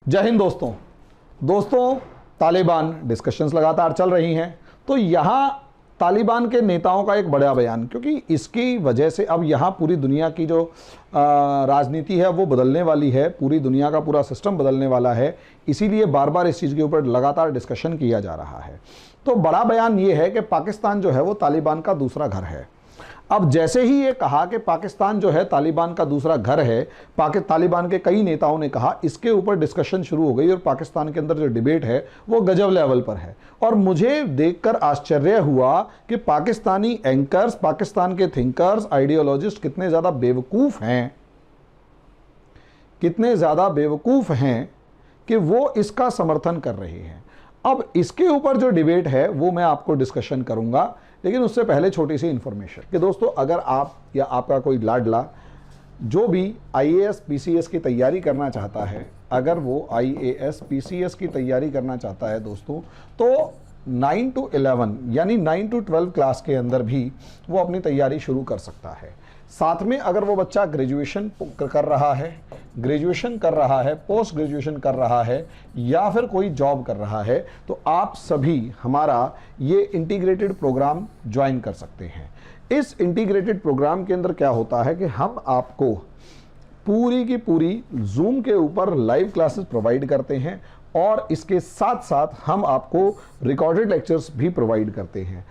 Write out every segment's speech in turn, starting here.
जय हिंद दोस्तों तालिबान डिस्कशंस लगातार चल रही हैं। तो यहाँ तालिबान के नेताओं का एक बड़ा बयान, क्योंकि इसकी वजह से अब यहाँ पूरी दुनिया की जो राजनीति है वो बदलने वाली है, पूरी दुनिया का पूरा सिस्टम बदलने वाला है, इसीलिए बार बार इस चीज़ के ऊपर लगातार डिस्कशन किया जा रहा है। तो बड़ा बयान ये है कि पाकिस्तान जो है वो तालिबान का दूसरा घर है। अब जैसे ही ये कहा कि पाकिस्तान जो है तालिबान का दूसरा घर है, तालिबान के कई नेताओं ने कहा, इसके ऊपर डिस्कशन शुरू हो गई और पाकिस्तान के अंदर जो डिबेट है वो गजब लेवल पर है। और मुझे देखकर आश्चर्य हुआ कि पाकिस्तानी एंकर्स, पाकिस्तान के थिंकर्स, आइडियोलॉजिस्ट कितने ज़्यादा बेवकूफ़ हैं, कितने ज़्यादा बेवकूफ़ हैं कि वो इसका समर्थन कर रहे हैं। अब इसके ऊपर जो डिबेट है वो मैं आपको डिस्कशन करूंगा, लेकिन उससे पहले छोटी सी इंफॉर्मेशन कि दोस्तों, अगर आप या आपका कोई लाडला जो भी आईएएस पीसीएस की तैयारी करना चाहता है, अगर वो आईएएस पीसीएस की तैयारी करना चाहता है दोस्तों, तो 9 to 11 यानी 9 to 12 क्लास के अंदर भी वो अपनी तैयारी शुरू कर सकता है। साथ में अगर वो बच्चा ग्रेजुएशन कर रहा है, पोस्ट ग्रेजुएशन कर रहा है या फिर कोई जॉब कर रहा है, तो आप सभी हमारा ये इंटीग्रेटेड प्रोग्राम ज्वाइन कर सकते हैं। इस इंटीग्रेटेड प्रोग्राम के अंदर क्या होता है कि हम आपको पूरी की पूरी जूम के ऊपर लाइव क्लासेस प्रोवाइड करते हैं और इसके साथ साथ हम आपको रिकॉर्डेड लेक्चर्स भी प्रोवाइड करते हैं।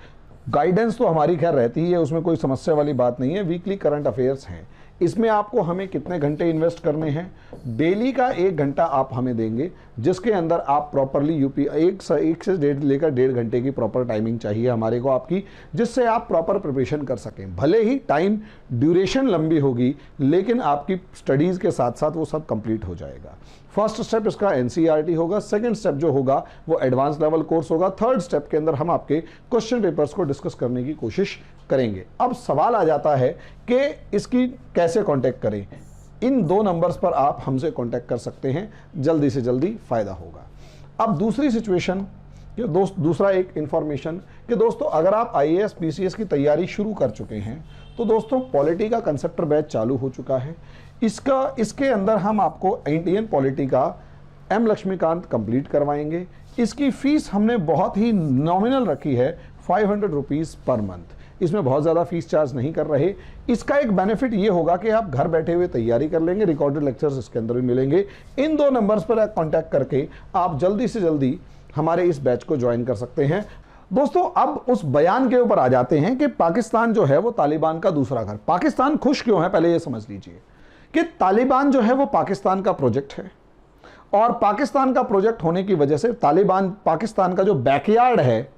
गाइडेंस तो हमारी खैर रहती ही है, उसमें कोई समस्या वाली बात नहीं है। वीकली करंट अफेयर्स हैं, इसमें आपको हमें कितने घंटे इन्वेस्ट करने हैं, डेली का 1 घंटा आप हमें देंगे, जिसके अंदर आप प्रॉपरली एक से डेढ़ लेकर 1.5 घंटे की प्रॉपर टाइमिंग चाहिए हमारे को आपकी, जिससे आप प्रॉपर प्रिपरेशन कर सकें। भले ही टाइम ड्यूरेशन लंबी होगी, लेकिन आपकी स्टडीज़ के साथ साथ वो सब कंप्लीट हो जाएगा। फर्स्ट स्टेप इसका एनसीईआरटी होगा, सेकंड स्टेप जो होगा वो एडवांस लेवल कोर्स होगा, थर्ड स्टेप के अंदर हम आपके क्वेश्चन पेपर्स को डिस्कस करने की कोशिश करेंगे। अब सवाल आ जाता है कि इसकी कैसे कांटेक्ट करें। इन 2 नंबर्स पर आप हमसे कांटेक्ट कर सकते हैं, जल्दी से जल्दी फ़ायदा होगा। अब दूसरी सिचुएशन कि दूसरा एक इंफॉर्मेशन कि दोस्तों, अगर आप आईएएस पीसीएस की तैयारी शुरू कर चुके हैं तो दोस्तों पॉलिटी का कंसेप्टर बैच चालू हो चुका है। इसके अंदर हम आपको इंडियन पॉलिटी का एम लक्ष्मीकांत कंप्लीट करवाएंगे। इसकी फीस हमने बहुत ही नॉमिनल रखी है, 500 रुपीज़ पर मंथ। इसमें बहुत ज़्यादा फीस चार्ज नहीं कर रहे। इसका एक बेनिफिट ये होगा कि आप घर बैठे हुए तैयारी कर लेंगे, रिकॉर्डेड लेक्चर्स इसके अंदर भी मिलेंगे। इन 2 नंबर्स पर कॉन्टैक्ट करके आप जल्दी से जल्दी हमारे इस बैच को ज्वाइन कर सकते हैं। दोस्तों, अब उस बयान के ऊपर आ जाते हैं कि पाकिस्तान जो है वो तालिबान का दूसरा घर। पाकिस्तान खुश क्यों है, पहले ये समझ लीजिए कि तालिबान जो है वो पाकिस्तान का प्रोजेक्ट है और पाकिस्तान का प्रोजेक्ट होने की वजह से तालिबान, पाकिस्तान का जो बैकयार्ड है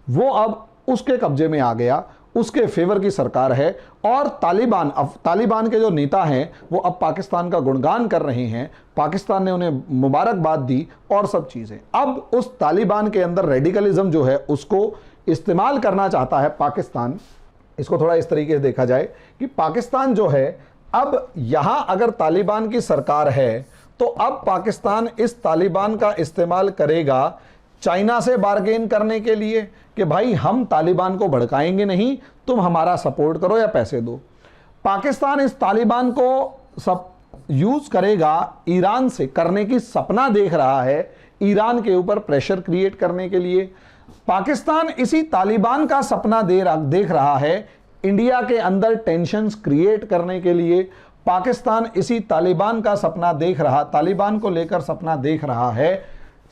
वो अब उसके कब्जे में आ गया, उसके फेवर की सरकार है। और तालिबान के जो नेता हैं वो अब पाकिस्तान का गुणगान कर रहे हैं, पाकिस्तान ने उन्हें मुबारकबाद दी और सब चीज़ें। अब उस तालिबान के अंदर रेडिकलिज्म जो है उसको इस्तेमाल करना चाहता है पाकिस्तान। इसको थोड़ा इस तरीके से देखा जाए कि पाकिस्तान जो है, अब यहां अगर तालिबान की सरकार है तो अब पाकिस्तान इस तालिबान का इस्तेमाल करेगा चाइना से बार्गेन करने के लिए कि भाई हम तालिबान को भड़काएंगे नहीं, तुम हमारा सपोर्ट करो या पैसे दो। पाकिस्तान इस तालिबान को सब यूज करेगा ईरान से करने की सपना देख रहा है, ईरान के ऊपर प्रेशर क्रिएट करने के लिए। पाकिस्तान इसी तालिबान का सपना देख रहा है इंडिया के अंदर टेंशन्स क्रिएट करने के लिए। पाकिस्तान इसी तालिबान का सपना देख रहा, तालिबान को लेकर सपना देख रहा है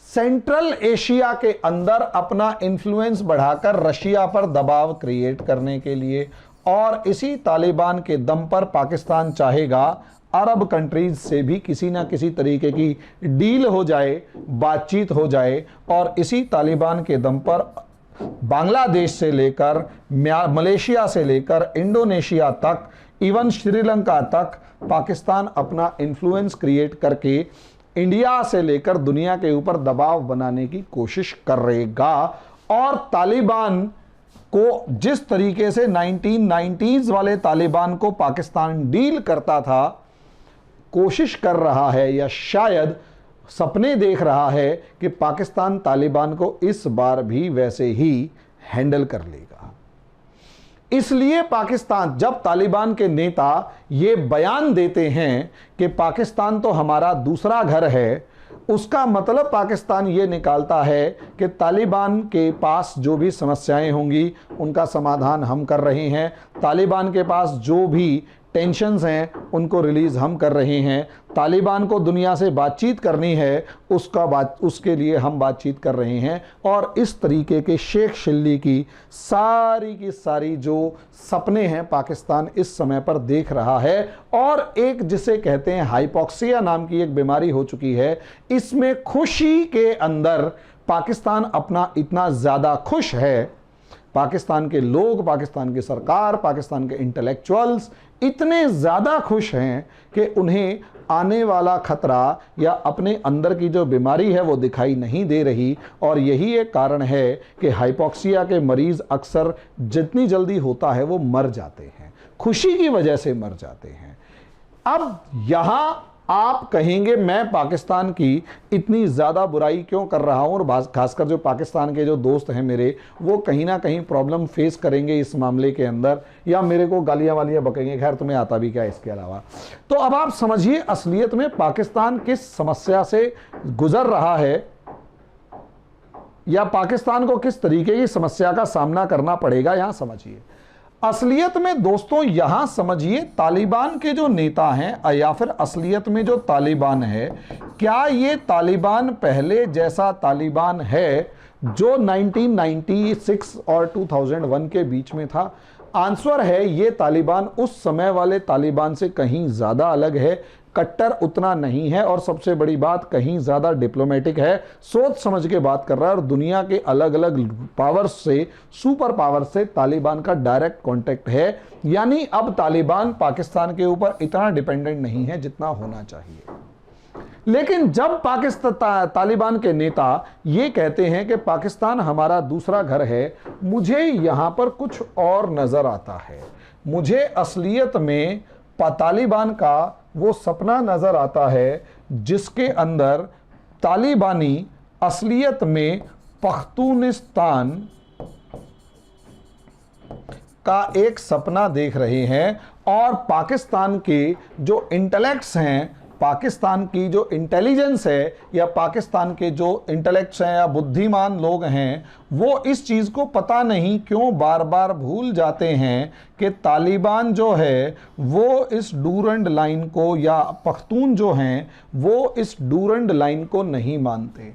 सेंट्रल एशिया के अंदर अपना इन्फ्लुएंस बढ़ाकर रशिया पर दबाव क्रिएट करने के लिए। और इसी तालिबान के दम पर पाकिस्तान चाहेगा अरब कंट्रीज से भी किसी ना किसी तरीके की डील हो जाए, बातचीत हो जाए, और इसी तालिबान के दम पर बांग्लादेश से लेकर मलेशिया से लेकर इंडोनेशिया तक, इवन श्रीलंका तक पाकिस्तान अपना इन्फ्लुएंस क्रिएट करके इंडिया से लेकर दुनिया के ऊपर दबाव बनाने की कोशिश करेगा। और तालिबान को जिस तरीके से 1990s वाले तालिबान को पाकिस्तान डील करता था, कोशिश कर रहा है या शायद सपने देख रहा है कि पाकिस्तान तालिबान को इस बार भी वैसे ही हैंडल कर लेगा। इसलिए पाकिस्तान, जब तालिबान के नेता ये बयान देते हैं कि पाकिस्तान तो हमारा दूसरा घर है, उसका मतलब पाकिस्तान ये निकालता है कि तालिबान के पास जो भी समस्याएं होंगी उनका समाधान हम कर रहे हैं, तालिबान के पास जो भी टेंशन्स हैं उनको रिलीज़ हम कर रहे हैं, तालिबान को दुनिया से बातचीत करनी है उसके लिए हम बातचीत कर रहे हैं। और इस तरीके के शेख शिल्ली की सारी जो सपने हैं पाकिस्तान इस समय पर देख रहा है। और एक जिसे कहते हैं हाइपोक्सिया नाम की एक बीमारी हो चुकी है, इसमें खुशी के अंदर पाकिस्तान अपना इतना ज़्यादा खुश है, पाकिस्तान के लोग, पाकिस्तान की सरकार, पाकिस्तान के इंटेलेक्चुअल्स इतने ज़्यादा खुश हैं कि उन्हें आने वाला खतरा या अपने अंदर की जो बीमारी है वो दिखाई नहीं दे रही। और यही एक कारण है कि हाइपोक्सिया के मरीज़ अक्सर जितनी जल्दी होता है वो मर जाते हैं, खुशी की वजह से मर जाते हैं। अब यहाँ आप कहेंगे मैं पाकिस्तान की इतनी ज़्यादा बुराई क्यों कर रहा हूँ, और खासकर जो पाकिस्तान के जो दोस्त हैं मेरे, वो कहीं ना कहीं प्रॉब्लम फेस करेंगे इस मामले के अंदर, या मेरे को गालियाँ वालियाँ बकेंगे। खैर तुम्हें आता भी क्या इसके अलावा। तो अब आप समझिए असलियत में पाकिस्तान किस समस्या से गुजर रहा है, या पाकिस्तान को किस तरीके की समस्या का सामना करना पड़ेगा। यहाँ समझिए असलियत में दोस्तों, यहां समझिए तालिबान के जो नेता हैं, या फिर असलियत में जो तालिबान है, क्या ये तालिबान पहले जैसा तालिबान है जो 1996 और 2001 के बीच में था? आंसर है ये तालिबान उस समय वाले तालिबान से कहीं ज़्यादा अलग है, कट्टर उतना नहीं है, और सबसे बड़ी बात कहीं ज़्यादा डिप्लोमेटिक है, सोच समझ के बात कर रहा है। और दुनिया के अलग अलग पावर्स से, सुपर पावर से तालिबान का डायरेक्ट कांटेक्ट है। यानी अब तालिबान पाकिस्तान के ऊपर इतना डिपेंडेंट नहीं है जितना होना चाहिए। लेकिन जब पाकिस्तान तालिबान के नेता ये कहते हैं कि पाकिस्तान हमारा दूसरा घर है, मुझे यहाँ पर कुछ और नज़र आता है। मुझे असलियत में तालिबान का वो सपना नज़र आता है जिसके अंदर तालिबानी असलियत में पख्तूनिस्तान का एक सपना देख रहे हैं, और पाकिस्तान के जो इंटेलेक्ट्स हैं, पाकिस्तान की जो इंटेलिजेंस है, या पाकिस्तान के जो इंटेलेक्ट्स हैं या बुद्धिमान लोग हैं, वो इस चीज़ को पता नहीं क्यों बार बार भूल जाते हैं कि तालिबान जो है वो इस डूरंड लाइन को, या पख्तून जो हैं वो इस डूरंड लाइन को नहीं मानते।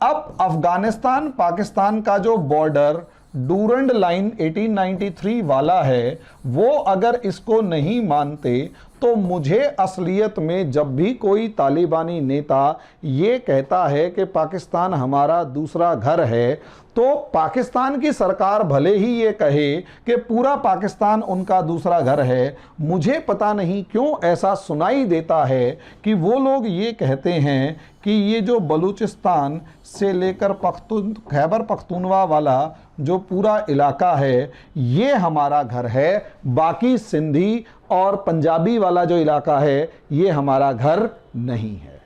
अब अफगानिस्तान पाकिस्तान का जो बॉर्डर डूरंड लाइन 1893 वाला है, वो अगर इसको नहीं मानते तो मुझे असलियत में जब भी कोई तालिबानी नेता ये कहता है कि पाकिस्तान हमारा दूसरा घर है, तो पाकिस्तान की सरकार भले ही ये कहे कि पूरा पाकिस्तान उनका दूसरा घर है, मुझे पता नहीं क्यों ऐसा सुनाई देता है कि वो लोग ये कहते हैं कि ये जो बलूचिस्तान से लेकर खैबर पख्तूनवा वाला जो पूरा इलाका है ये हमारा घर है, बाकी सिंधी और पंजाबी वाला जो इलाका है ये हमारा घर नहीं है।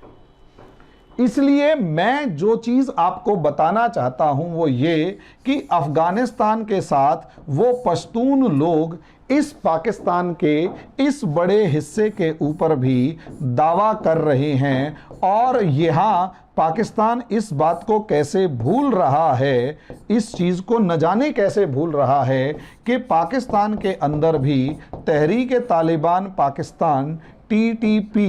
इसलिए मैं जो चीज़ आपको बताना चाहता हूं वो ये कि अफगानिस्तान के साथ वो पश्तून लोग इस पाकिस्तान के इस बड़े हिस्से के ऊपर भी दावा कर रहे हैं, और यहाँ पाकिस्तान इस बात को कैसे भूल रहा है, इस चीज़ को न जाने कैसे भूल रहा है कि पाकिस्तान के अंदर भी तहरीक तालिबान पाकिस्तान TTP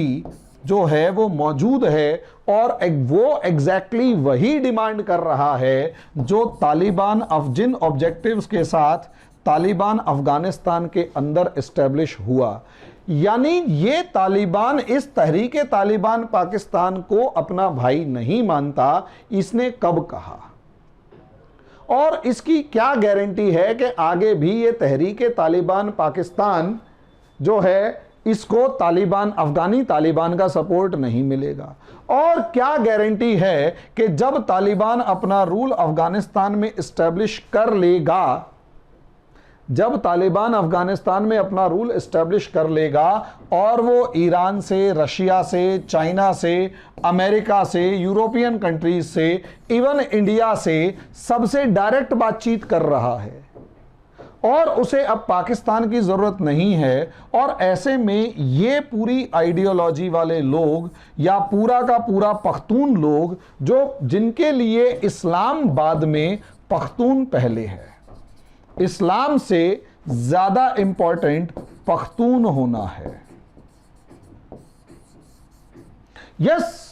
जो है वो मौजूद है, और वो एग्जैक्टली वही डिमांड कर रहा है जो तालिबान जिन ऑब्जेक्टिव्स के साथ तालिबान अफगानिस्तान के अंदर इस्टेब्लिश हुआ। यानी ये तालिबान इस तहरीक तालिबान पाकिस्तान को अपना भाई नहीं मानता। इसने कब कहा और इसकी क्या गारंटी है कि आगे भी ये तहरीक तालिबान पाकिस्तान जो है इसको तालिबान अफगानी तालिबान का सपोर्ट नहीं मिलेगा? और क्या गारंटी है कि जब तालिबान अपना रूल अफगानिस्तान में इस्टेब्लिश कर लेगा, जब तालिबान अफगानिस्तान में अपना रूल इस्टेब्लिश कर लेगा और वो ईरान से, रशिया से, चाइना से, अमेरिका से, यूरोपियन कंट्रीज से, इवन इंडिया से सबसे डायरेक्ट बातचीत कर रहा है, और उसे अब पाकिस्तान की जरूरत नहीं है। और ऐसे में ये पूरी आइडियोलॉजी वाले लोग या पूरा का पूरा पख्तून लोग जो जिनके लिए इस्लाम बाद में पख्तून पहले है, इस्लाम से ज्यादा इंपॉर्टेंट पख्तून होना है। यस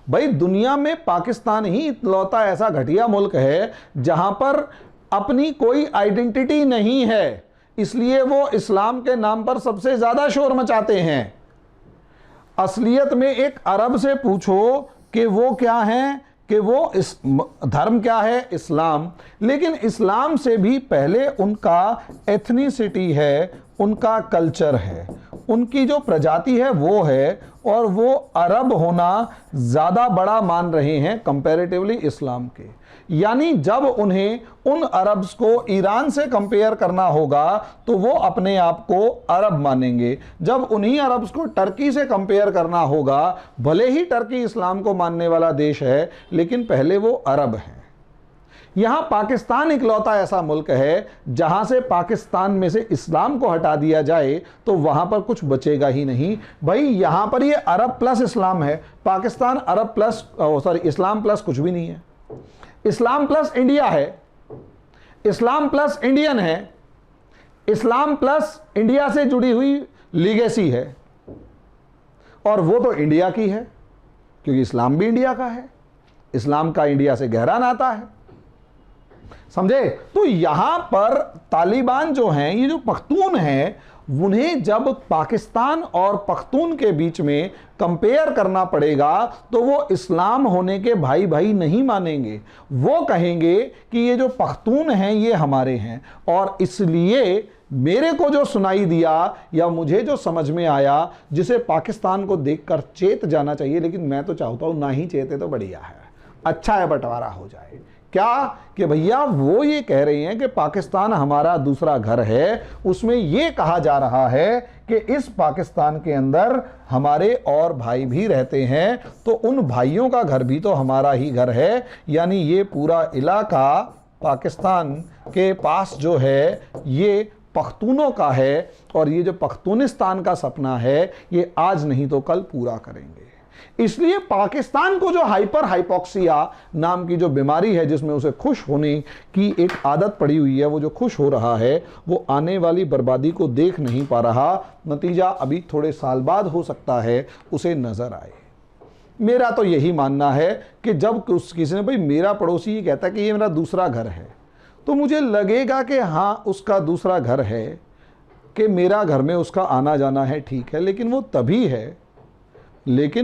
भाई, दुनिया में पाकिस्तान ही इकलौता ऐसा घटिया मुल्क है जहां पर अपनी कोई आइडेंटिटी नहीं है, इसलिए वो इस्लाम के नाम पर सबसे ज्यादा शोर मचाते हैं। असलियत में एक अरब से पूछो कि वो क्या है, कि वो इस धर्म क्या है, इस्लाम। लेकिन इस्लाम से भी पहले उनका एथनिसिटी है, उनका कल्चर है, उनकी जो प्रजाति है वो है, और वो अरब होना ज़्यादा बड़ा मान रहे हैं कंपैरेटिवली इस्लाम के। यानी जब उन्हें उन अरब्स को ईरान से कंपेयर करना होगा तो वो अपने आप को अरब मानेंगे। जब उन्हीं अरब्स को टर्की से कंपेयर करना होगा, भले ही टर्की इस्लाम को मानने वाला देश है, लेकिन पहले वो अरब हैं। यहां पाकिस्तान इकलौता ऐसा मुल्क है जहां से पाकिस्तान में से इस्लाम को हटा दिया जाए तो वहां पर कुछ बचेगा ही नहीं। भाई यहां पर ये अरब प्लस इस्लाम है, पाकिस्तान अरब प्लस इस्लाम प्लस कुछ भी नहीं है। इस्लाम प्लस इंडिया है, इस्लाम प्लस इंडियन है, इस्लाम प्लस इंडिया से जुड़ी हुई लीगेसी है, और वो तो इंडिया की है क्योंकि इस्लाम भी इंडिया का है, इस्लाम का इंडिया से गहरा नाता है। समझे? तो यहां पर तालिबान जो हैं, ये जो पख्तून हैं, उन्हें जब पाकिस्तान और पख्तून के बीच में कंपेयर करना पड़ेगा तो वो इस्लाम होने के भाई भाई नहीं मानेंगे। वो कहेंगे कि ये जो पख्तून हैं ये हमारे हैं, और इसलिए मेरे को जो सुनाई दिया या मुझे जो समझ में आया, जिसे पाकिस्तान को देखकर चेत जाना चाहिए, लेकिन मैं तो चाहता हूं ना ही चेते तो बढ़िया है, अच्छा है बंटवारा हो जाए। क्या कि भैया वो ये कह रहे हैं कि पाकिस्तान हमारा दूसरा घर है, उसमें ये कहा जा रहा है कि इस पाकिस्तान के अंदर हमारे और भाई भी रहते हैं, तो उन भाइयों का घर भी तो हमारा ही घर है। यानी ये पूरा इलाका पाकिस्तान के पास जो है ये पख्तूनों का है, और ये जो पख्तूनिस्तान का सपना है ये आज नहीं तो कल पूरा करेंगे। इसलिए पाकिस्तान को जो हाइपर हाइपोक्सिया नाम की जो बीमारी है, जिसमें उसे खुश होने की एक आदत पड़ी हुई है, वो जो खुश हो रहा है वो आने वाली बर्बादी को देख नहीं पा रहा। नतीजा अभी थोड़े साल बाद हो सकता है उसे नजर आए। मेरा तो यही मानना है कि जब किसी ने, भाई मेरा पड़ोसी ये कहता है कि ये मेरा दूसरा घर है, तो मुझे लगेगा कि हाँ उसका दूसरा घर है, कि मेरा घर में उसका आना जाना है, ठीक है। लेकिन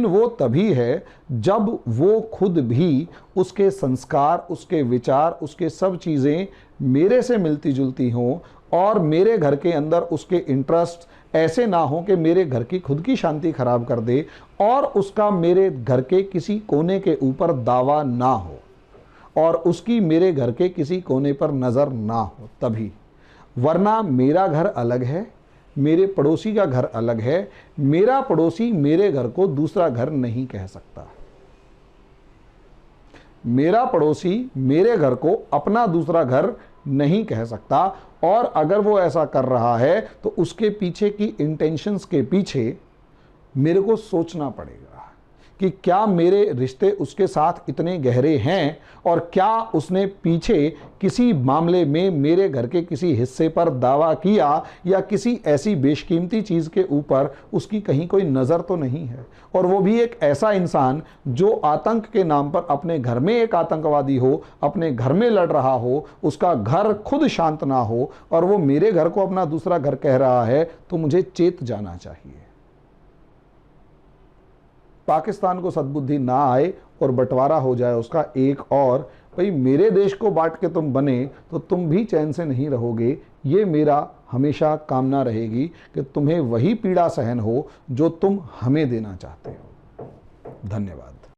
वो तभी है जब वो खुद भी, उसके संस्कार, उसके विचार, उसके सब चीज़ें मेरे से मिलती जुलती हों, और मेरे घर के अंदर उसके इंटरेस्ट ऐसे ना हो कि मेरे घर की खुद की शांति खराब कर दे, और उसका मेरे घर के किसी कोने के ऊपर दावा ना हो, और उसकी मेरे घर के किसी कोने पर नज़र ना हो, तभी। वरना मेरा घर अलग है, मेरे पड़ोसी का घर अलग है, मेरा पड़ोसी मेरे घर को दूसरा घर नहीं कह सकता, मेरा पड़ोसी मेरे घर को अपना दूसरा घर नहीं कह सकता। और अगर वो ऐसा कर रहा है तो उसके पीछे की इंटेंशंस के पीछे मेरे को सोचना पड़ेगा कि क्या मेरे रिश्ते उसके साथ इतने गहरे हैं, और क्या उसने पीछे किसी मामले में मेरे घर के किसी हिस्से पर दावा किया, या किसी ऐसी बेशकीमती चीज़ के ऊपर उसकी कहीं कोई नज़र तो नहीं है। और वो भी एक ऐसा इंसान जो आतंक के नाम पर अपने घर में एक आतंकवादी हो, अपने घर में लड़ रहा हो, उसका घर खुद शांत ना हो, और वो मेरे घर को अपना दूसरा घर कह रहा है, तो मुझे चेत जाना चाहिए। पाकिस्तान को सद्बुद्धि ना आए और बंटवारा हो जाए उसका एक और, भाई मेरे देश को बांट के तुम बने तो तुम भी चैन से नहीं रहोगे। ये मेरा हमेशा कामना रहेगी कि तुम्हें वही पीड़ा सहन हो जो तुम हमें देना चाहते हो। धन्यवाद।